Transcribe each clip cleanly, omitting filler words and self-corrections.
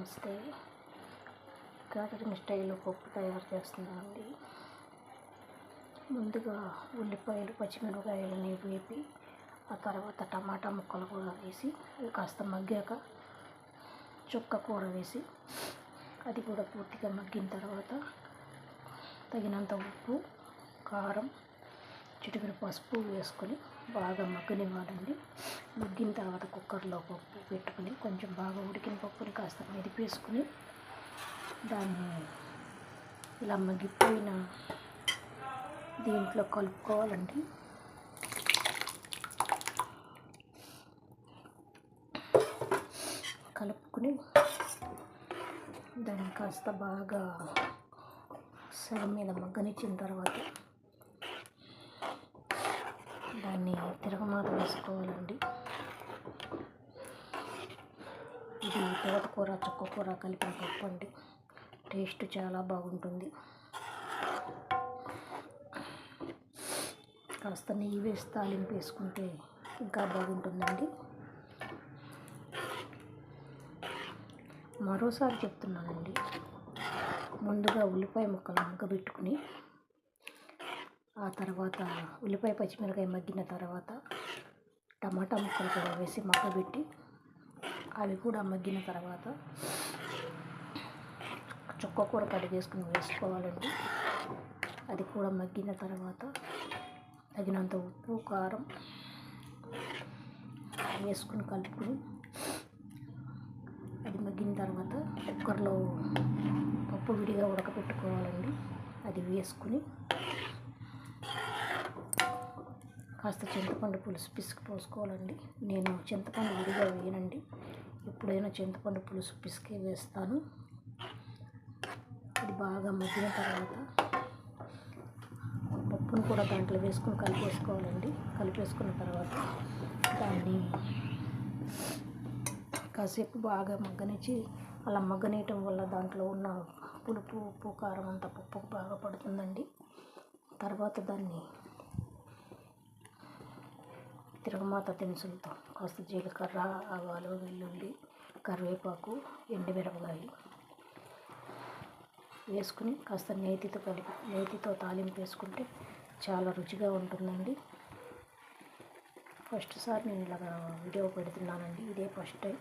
నమస్తే. క్యాటరింగ్ స్టైల్లో పప్పు తయారు చేస్తున్నానండి. ముందుగా ఉల్లిపాయలు, పచ్చిమిరపకాయలని వేపి ఆ తర్వాత టమాటా ముక్కలు కూడా వేసి అది కాస్త మగ్గాక చుక్క కూర వేసి అది కూడా పూర్తిగా మగ్గిన తర్వాత తగినంత ఉప్పు, కారం, చిటికెడు పసుపు వేసుకొని బాగా మగ్గనివ్వాలండి. మగ్గిన తర్వాత కుక్కర్లో పప్పు పెట్టుకుని కొంచెం బాగా ఉడికిన పప్పుని కాస్త మెదిపేసుకుని దాన్ని ఇలా మగ్గిపోయిన దీంట్లో కలుపుకోవాలండి. కలుపుకుని దాన్ని కాస్త బాగా సగం మీద మగ్గనిచ్చిన తర్వాత దాన్ని తిరగమాత వేసుకోవాలండి. ఇది తోటకూర, చుక్కకూర కలిపిన పప్పు అండి. టేస్ట్ చాలా బాగుంటుంది. కాస్త నెయ్యి వేసి తాలింపు వేసుకుంటే ఇంకా బాగుంటుందండి. మరోసారి చెప్తున్నానండి, ముందుగా ఉల్లిపాయ ముక్కలు మగ్గబెట్టుకుని ఆ తర్వాత ఉల్లిపాయ, పచ్చిమిరపకాయ మగ్గిన తర్వాత టమాటా ముక్కలు కూడా వేసి మగ్గబెట్టి అవి కూడా మగ్గిన తర్వాత చుక్కకూర కడిగేసుకుని వేసుకోవాలండి. అది కూడా మగ్గిన తర్వాత తగినంత ఉప్పు, కారం వేసుకుని కలుపుకుని అది మగ్గిన తర్వాత కుక్కర్లో పప్పు విడిగా ఉడకపెట్టుకోవాలండి. అది వేసుకుని కాస్త చింతపండు పులుసు పిసికి పోసుకోవాలండి. నేను చింతపండు విడిగా వేయనండి, ఎప్పుడైనా చింతపండు పులుసు పిసికి వేస్తాను. ఇది బాగా మగ్గిన తర్వాత పప్పును కూడా దాంట్లో వేసుకుని కలిపేసుకోవాలండి. కలిపేసుకున్న తర్వాత దాన్ని కాసేపు బాగా మగ్గనిచ్చి, అలా మగ్గనీయటం వల్ల దాంట్లో ఉన్న పులుపు, ఉప్పు, కారం అంతా పప్పుకు బాగా పడుతుందండి. తర్వాత దాన్ని తిరగమాత దినుసులతో కాస్త జీలకర్ర, ఆవాలు, వెల్లుల్లి, కరివేపాకు, ఎండుమిరపకాయలు వేసుకుని కాస్త నేతితో తాలింపు వేసుకుంటే చాలా రుచిగా ఉంటుందండి. ఫస్ట్ సారి నేను ఇలాగా వీడియో పెడుతున్నానండి. ఇదే ఫస్ట్ టైం.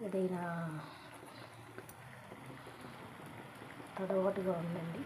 ఏదైనా తడవటుగా ఉందండి.